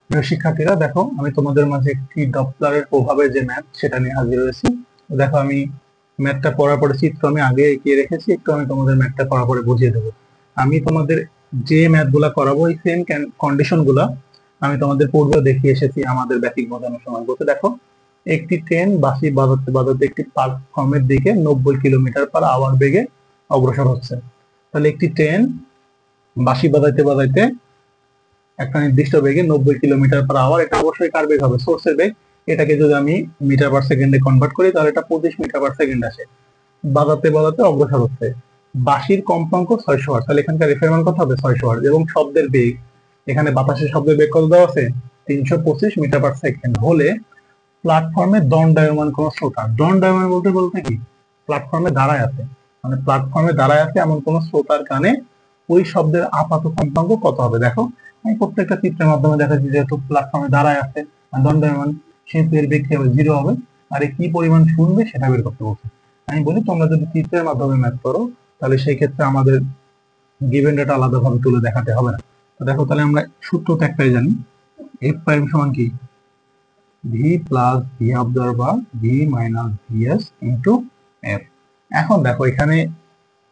প্রিয় শিক্ষার্থীরা, দেখো আমি তোমাদের মাঝে একটি ডপলারের প্রভাবের যে ম্যাথ সেটা নিয়ে হাজির হয়েছি। দেখো আমি ম্যাথটা পড়ার পরে চিত্র আমি আগে এঁকে রেখেছি, একটু আমি তোমাদের ম্যাথটা পড়ার পরে বুঝিয়ে দেবো। আমি তোমাদের যে ম্যাথ গুলা করাবো এই সেম কন্ডিশন গুলা আমি তোমাদের পূর্বে দেখিয়ে এসেছি আমাদের বেসিক বোঝানোর সময়। বলতে দেখো, একটি ট্রেন বাঁশি বাজাতে বাজাতে একটি প্ল্যাটফর্মের দিকে 90 কিলোমিটার/আওয়ার বেগে অগ্রসর হচ্ছে। তাহলে একটি ট্রেন বাঁশি বাজাইতে বাজাইতে একটা নির্দিষ্ট বেগে 90 কিলোমিটার/আওয়ার, এটা অবশ্যই কার বেগ হবে? সোর্সের বেগ। এটাকে যদি আমি মিটার পার সেকেন্ডে কনভার্ট করি তাহলে এটা 25 মিটার পার সেকেন্ড আসে। বাজাতে বাজাতে অগ্রসর হচ্ছে। বাঁশির কম্পাঙ্ক 600 হার্জ, তাহলে এখানকার এফ এর মান কত হবে? 600 হার্জ। এবং শব্দের বেগ, এখানে বাতাসের শব্দের বেগ কত দেওয়া আছে? 325 মিটার পার সেকেন্ড হলে প্ল্যাটফর্মে দণ্ডায়মান কোন শ্রোতা, দণ্ডায়মান বলতে বলতে কি প্ল্যাটফর্মে দাঁড়ায় আছে, মানে প্ল্যাটফর্মে দাঁড়ায় আছে এমন কোন শ্রোতার কানে ওই শব্দের আপাত কম্পাঙ্ক কত হবে? দেখো আমি প্রত্যেকটা চিত্রের মাধ্যমে দেখাচ্ছি, যেহেতু প্ল্যাটফর্মে দাঁড়ায় আছে দণ্ডায়মান, সেহেতু এর বেগ কি হবে? 0 হবে। আর কি পরিমাণ শুনবে সেটা বের করতে বলছে। আমি বলি তোমরা যদি চিত্রের মাধ্যমে ম্যাথ করো তাহলে সেই ক্ষেত্রে আমাদের গিভেন ডেটা আলাদাভাবে তুলে দেখাতে হবে না। তো দেখো, তাহলে আমরা সূত্র তো একটাই জানি, এফ প্রাইম সমান কি? V plus V observer V minus VS into F. এখন দেখো এখানে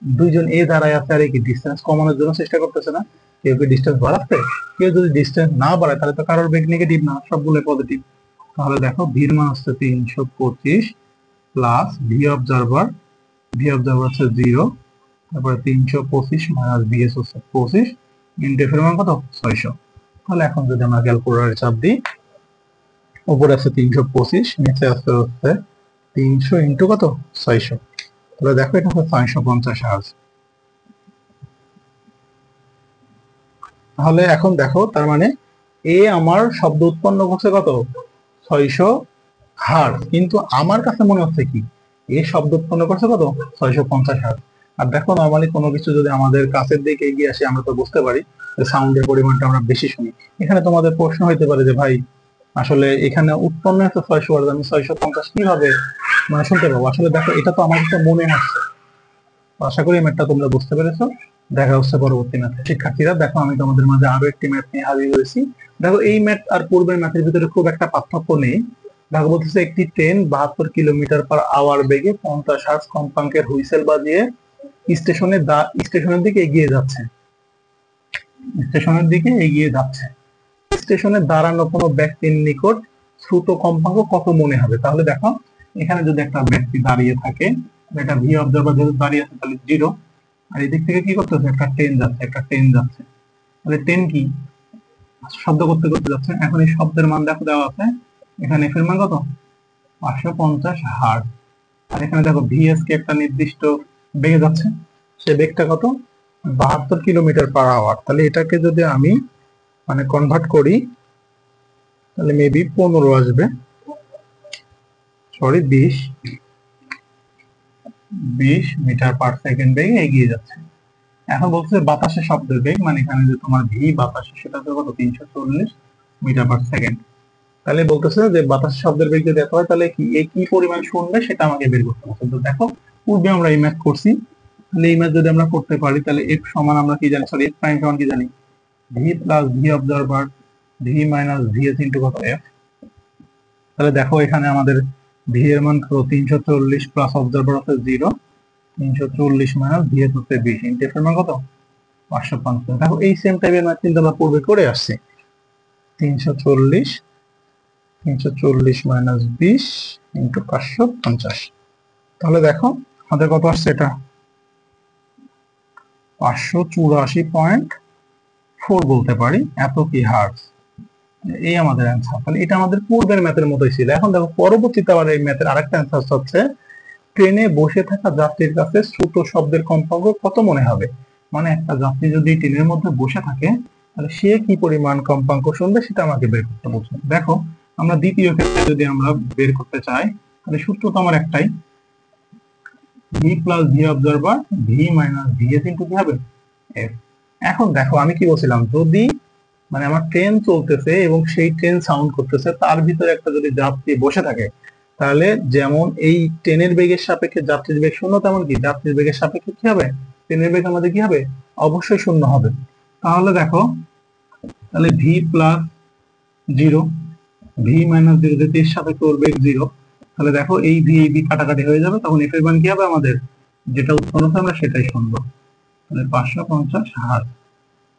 দুইজন এ দাঁড়ায় আছে আর কি ডিস্টেন্স কমানোর জন্য চেষ্টা করতেছে না। কেউ কি ডিস্টেন্স বাড়াচ্ছে? কেউ যদি ডিস্টেন্স না বাড়ায় তাহলে তো কারোর বেগ নেগেটিভ না, সবগুলো পজিটিভ। তাহলে দেখো ভির মান হচ্ছে 325 প্লাস ভি অবজারভার হচ্ছে 0, তারপরে 325 মাইনাস ভিএস হচ্ছে 25 ইন্টু এফ এর মান কত? 600। তাহলে এখন যদি আমরা ক্যালকুলেটরে চাপ দিই, উপরে আছে 325, নিচে আছে হচ্ছে 300 ইন্টু কত? 600। তাহলে দেখো এটা হচ্ছে 650 হার্জ। তাহলে এখন দেখো, তার মানে এ আমার শব্দ উৎপন্ন করছে কত? 600 হার্জ। কিন্তু আমার কাছে মনে হচ্ছে কি এ শব্দ উৎপন্ন করছে কত? 650 হার্জ। আর দেখো নর্মালি কোনো কিছু যদি আমাদের কাছের দিকে এগিয়ে আসে আমরা তো বুঝতে পারি যে সাউন্ডের পরিমাণটা আমরা বেশি শুনি। এখানে তোমাদের প্রশ্ন হইতে পারে যে ভাই আসলে এখানে উৎপন্ন হচ্ছে 600 হার্জ, আমি 650 কিভাবে মানে শুনতে পাবো? আসলে দেখো এটা তো আমার কাছে মনে হচ্ছে। আশা করি ম্যাথটা তোমরা বুঝতে পেরেছো। দেখা হচ্ছে পরবর্তী ম্যাথে। শিক্ষার্থীরা, দেখো আমি তোমাদের মাঝে আরো একটি ম্যাথ নিয়ে হাজির হয়েছি। দেখো এই ম্যাথ আর পূর্বের ম্যাথের ভিতরে খুব একটা পার্থক্য নেই। দেখো বলতেছে একটি ট্রেন 72 কিলোমিটার/আওয়ার বেগে 50 হার্জ কম্পাঙ্কের হুইসেল বাজিয়ে স্টেশনের দিকে এগিয়ে যাচ্ছে। স্টেশনের দিকে এগিয়ে যাচ্ছে। স্টেশনে দাঁড়ানো কোনো ব্যক্তির নিকট শ্রুত কম্পাঙ্ক কত মনে হবে? তাহলে দেখো এখানে যদি একটা ব্যক্তি দাঁড়িয়ে থাকে, এটা ভি অবজারভার যেহেতু দাঁড়িয়ে আছে তাহলে 0। আর এদিক থেকে কি করতেছে? একটা ট্রেন যাচ্ছে, একটা ট্রেন যাচ্ছে। তাহলে ট্রেন কি শব্দ করতে করতে যাচ্ছে। এখন এই শব্দের মান দেখো দেওয়া আছে, এখানে এফ এর মান কত? 550 হার্জ। আর এখানে দেখো ভিএস কে একটা নির্দিষ্ট বেগে যাচ্ছে, সে বেগটা কত? 72 কিলোমিটার/আওয়ার। তাহলে এটাকে যদি আমি মানে কনভার্ট করি তাহলে মেবি 15 আসবে, সরি 20 মিটার পার সেকেন্ড বেগে এগিয়ে যাচ্ছে। এখন বলছে বাতাসের শব্দের বেগ, মানে এখানে যে তোমার ভি বাতাসে সেটা হচ্ছে কত? 340 মিটার পার সেকেন্ড। তাহলে বলতেছে যে বাতাসের শব্দের বেগ যদি এত হয় তাহলে কি কি পরিমাণ শুনবে সেটা আমাকে বের করতে হবে। তো দেখো পূর্বে আমরা এই ম্যাথ করছি, তাহলে এই ম্যাথ যদি আমরা করতে পারি তাহলে এফ সমান আমরা কি জানি? সরি, এফ প্রাইম সমান কি জানি? V plus V observer V minus VS into কত? এফ। তাহলে দেখো এখানে আমাদের ভি এর মান কত? 340 প্লাস অবজারভার হচ্ছে 0, 340 মাইনাস ভিএস হচ্ছে 20 ইন্টু এফ এর মান কত? 550। দেখো এই সেম টাইপের ম্যাথ কিন্তু আমরা পূর্বে করে আসছি। 340 মাইনাস 20 ইন্টু 550। তাহলে দেখো আমাদের কত আসছে? এটা 584.4 বলতে পারি, এত কি হার্জ। এই আমাদের অ্যান্সার। তাহলে এটা আমাদের পূর্বের ম্যাথের মতোই ছিল। এখন দেখো পরবর্তীতে আবার এই ম্যাথের আরেকটা অ্যান্সার হচ্ছে ট্রেনে বসে থাকা যাত্রীর কাছে শ্রুত শব্দের কম্পাঙ্ক কত মনে হবে? মানে একটা যাত্রী যদি ট্রেনের মধ্যে বসে থাকে তাহলে সে কি পরিমাণ কম্পাঙ্ক শুনবে সেটা আমাকে বের করতে বলছে। দেখো আমরা দ্বিতীয় ক্ষেত্রে যদি আমরা বের করতে চাই তাহলে সূত্র তো আমার একটাই, V plus V observer V minus VS into কি হবে? এফ। এখন দেখো আমি কি বলছিলাম, যদি মানে আমার ট্রেন চলতেছে এবং সেই ট্রেন সাউন্ড করতেছে, তার ভিতরে একটা যদি যাত্রী বসে থাকে তাহলে যেমন এই ট্রেনের বেগের সাপেক্ষে যাত্রীর বেগ শূন্য, তেমন কি যাত্রীর বেগের সাপেক্ষে কি হবে? ট্রেনের বেগ আমাদের কি হবে? অবশ্যই শূন্য হবে। তাহলে দেখো, তাহলে V plus zero, V minus zero, যেহেতু এর সাপেক্ষে ওর বেগ জিরো, তাহলে দেখো এই ভি এই ভি কাটাকাটি হয়ে যাবে, তখন এফ এর মান কি হবে আমাদের, যেটা উৎপন্ন হবে আমরা সেটাই শুনবো। তাহলে 550 হার্জ,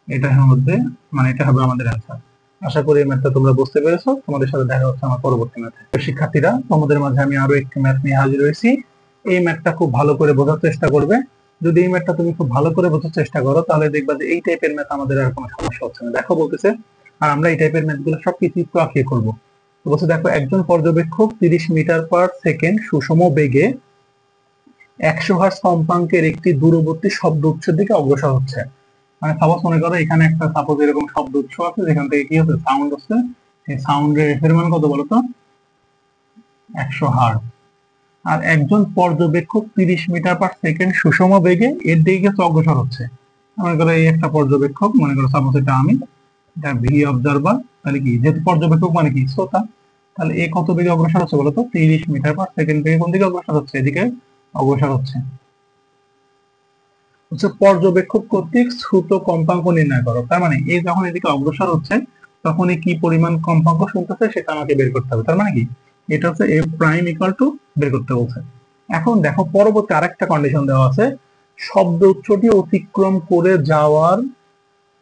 এটা মধ্যে মানে এটা হবে আমাদের অ্যান্সার। আশা করি এই ম্যাথটা তোমরা বুঝতে পেরেছো। তোমাদের সাথে দেখা হচ্ছে আমার পরবর্তী ম্যাথে। শিক্ষার্থীরা, তোমাদের মাঝে আমি আরো একটি ম্যাথ নিয়ে হাজির হয়েছি। এই ম্যাথটা খুব ভালো করে বোঝার চেষ্টা করবে। যদি এই ম্যাথটা তুমি খুব ভালো করে বোঝার চেষ্টা করো, তাহলে দেখবা যে এই টাইপের ম্যাথ আমাদের আর কোনো সমস্যা হচ্ছে না। দেখো বলতেছে, আর আমরা এই টাইপের ম্যাথগুলো সব কিছু একটু আঁকিয়ে করবো। তো বলছে দেখো, একজন পর্যবেক্ষক 30 মিটার পার সেকেন্ড সুষম বেগে 100 হার্জ কম্পাঙ্কের একটি দূরবর্তী শব্দ উৎসের দিকে অগ্রসর হচ্ছে। মানে সাপোজ মনে করো এখানে একটা সাপোজ এরকম শব্দ উৎস আছে, যেখান থেকে কি হচ্ছে, সাউন্ড হচ্ছে। সেই সাউন্ডের এফ এর মান কত বলতো, 100 হার্জ। আর একজন পর্যবেক্ষক 30 মিটার পার সেকেন্ড সুষম বেগে এর দিকে অগ্রসর হচ্ছে। মনে করো এই একটা পর্যবেক্ষক, মনে করো সাপোজ এটা আমি, এটা ভি অবজারভার। তাহলে কি, যেহেতু পর্যবেক্ষক মানে কি, শ্রোতা, তাহলে এ কত বেগে অগ্রসর হচ্ছে বলতো, 30 মিটার পার সেকেন্ড বেগে কোন দিকে অগ্রসর হচ্ছে, এদিকে অগ্রসর হচ্ছে। পর্যবেক্ষক কর্তৃক শ্রুত কম্পাঙ্ক নির্ণয় করো। তার মানে এ যখন এদিকে অগ্রসর হচ্ছে, তখন কি পরিমাণ কম্পাঙ্ক শুনতেছে সেটা আমাকে বের করতে হবে। তার মানে কি, এটা হচ্ছে এফ প্রাইম ইকুয়াল টু বের করতে বলছে। এখন দেখো পরবর্তী আরেকটা কন্ডিশন দেওয়া আছে, শব্দ উৎসটি অতিক্রম করে যাওয়ার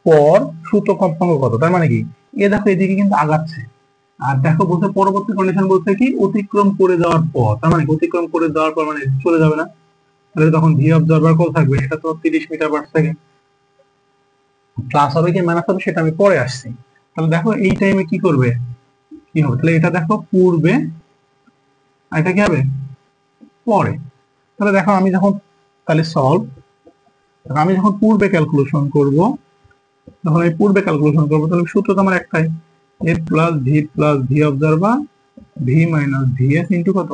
পর শ্রুত কম্পাঙ্ক কত। তার মানে কি, এ দেখো এদিকে কিন্তু আগাচ্ছে। আর দেখো বলছে পরবর্তী কন্ডিশন বলছে কি, অতিক্রম করে যাওয়ার পর। তার মানে অতিক্রম করে যাওয়ার পর মানে চলে যাবে না, তাহলে তখন ভি অবজারভার কত থাকবে, এটা তো 30 মিটার পার সেকেন্ড। প্লাস হবে কি মাইনাস হবে সেটা আমি পরে আসছি। তাহলে দেখো এই টাইমে কি করবে, কি হবে, তাহলে এটা দেখো পূর্বে, আর এটা কি হবে পরে। তাহলে দেখো আমি যখন, তাহলে সলভ, আমি যখন পূর্বে ক্যালকুলেশন করব, যখন আমি পূর্বে ক্যালকুলেশন করবো, তাহলে সূত্র তো আমার একটাই, A plus V observer V minus V S into কত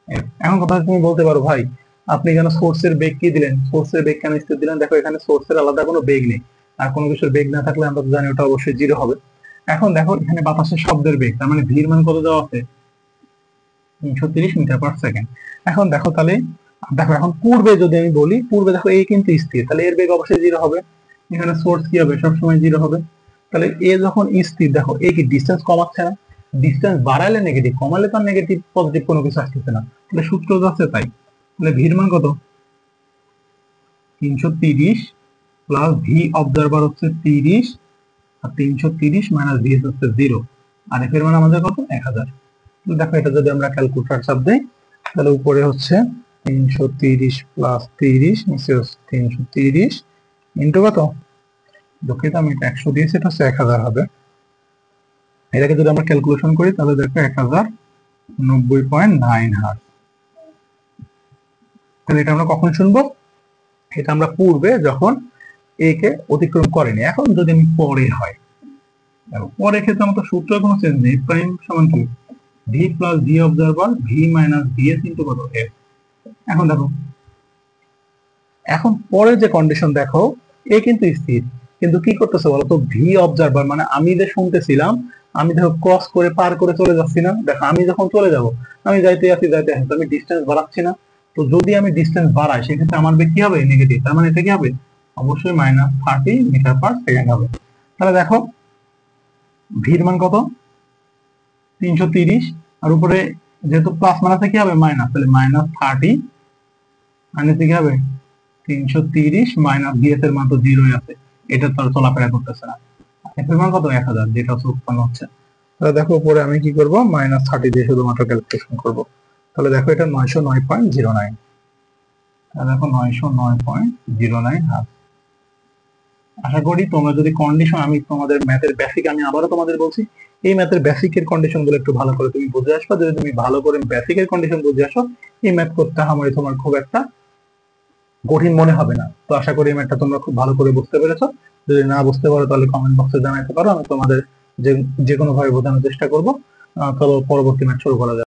এফ। এখন কথা তুমি বলতে পারো, ভাই আপনি কেন সোর্সের বেগ কি দিলেন, সোর্সের বেগ কেন স্থির দিলেন। দেখো এখানে সোর্সের আলাদা কোনো বেগ নেই, আর কোনো কিছুর বেগ না থাকলে আমরা তো জানি ওটা অবশ্যই জিরো হবে। এখন দেখো এখানে বাতাসের শব্দের বেগ, তার মানে ভির মান কত দেওয়া আছে, 330 মিটার পার সেকেন্ড। এখন দেখো তাহলে, দেখো এখন পূর্বে যদি আমি বলি, পূর্বে দেখো এই কিন্তু স্থির, তাহলে এর বেগ অবশ্যই জিরো হবে। এখানে সোর্স কি হবে, সবসময় জিরো হবে। তাহলে এ যখন স্থির, দেখো এই কি ডিস্টেন্স কমাচ্ছে না, ডিস্টেন্স বাড়ালে নেগেটিভ, কমালে তো নেগেটিভ পজিটিভ কোনো কিছু আসতেছে না, তাহলে সূত্র যাচ্ছে তাই। তাহলে ভির মান কত, 330 প্লাস ভি অবজারভার হচ্ছে 30, আর 330 মাইনাস ভি হচ্ছে 0, আর এফ এর মান আমাদের কত, 1000। দেখো এটা যদি আমরা ক্যালকুলেটর চাপ দেই, তাহলে উপরে হচ্ছে 330 প্লাস 30, নিচে হচ্ছে 330 ইন্টু কত, দুঃখিত আমি এটা 100 দিয়েছি, এটা হচ্ছে 1000 হবে। এটাকে যদি আমরা ক্যালকুলেশন করি, তাহলে দেখো 1090.9 হার্জ। তাহলে এটা আমরা কখন শুনবো, এটা আমরা পূর্বে যখন এ কে অতিক্রম করেনি। এখন যদি আমি পরে হয়, পরে ক্ষেত্রে আমার তো সূত্র কোনো চেঞ্জ নেই, প্রাইম সমান কি, V plus V observer V minus V S into কত এফ। এখন দেখো, এখন পরে যে কন্ডিশন দেখো, এ কিন্তু স্থির, কিন্তু কি করতেছে বলতো, ভি অবজারভার মানে আমি যে শুনতেছিলাম, আমি দেখো ক্রস করে পার করে চলে যাচ্ছি না। দেখো আমি যখন চলে যাব, আমি যাইতে আসি, আমি ডিস্টেন্স বাড়াচ্ছি না। তো যদি আমি ডিস্টেন্স বাড়াই, সেক্ষেত্রে আমার বেগ কি হবে, নেগেটিভ। তার মানে এটা কি হবে, অবশ্যই -30 মিটার পার সেকেন্ড হবে। তাহলে দেখো ভির মান কত, 330, আর উপরে যেহেতু প্লাস মাইনাসে কি হবে মাইনাস, তাহলে -30 মাইনাসে কি হবে 330, মাইনাস ভিএস এর মান তো 0 আছে, এটা তো আর চলাফেরা করতেছে না। এফ এর মান কত, 1000, যেটা উৎপন্ন হচ্ছে। তাহলে দেখো উপরে আমি কি করব, -30 দিয়ে শুধুমাত্র ক্যালকুলেশন করব। তাহলে দেখো এটা 909.09, তাহলে দেখো 909.09 হার্জ। আশা করি তোমরা যদি কন্ডিশন, আমি তোমাদের ম্যাথের বেসিক, আমি আবারও তোমাদের বলছি, এই ম্যাথের বেসিকের কন্ডিশন গুলো একটু ভালো করে তুমি বুঝে আসবা। যদি তুমি ভালো করে বেসিকের কন্ডিশন বুঝে আসো, এই ম্যাথ করতে আমার তোমার খুব একটা কঠিন মনে হবে না। তো আশা করি এই ম্যাথটা তোমরা খুব ভালো করে বুঝতে পেরেছো। যদি না বুঝতে পারো, তাহলে কমেন্ট বক্সে জানাতে পারো, আমি তোমাদের যে কোনো ভাবে বোঝানোর চেষ্টা করবো। চলো পরবর্তী ম্যাথ শুরু করা যাক।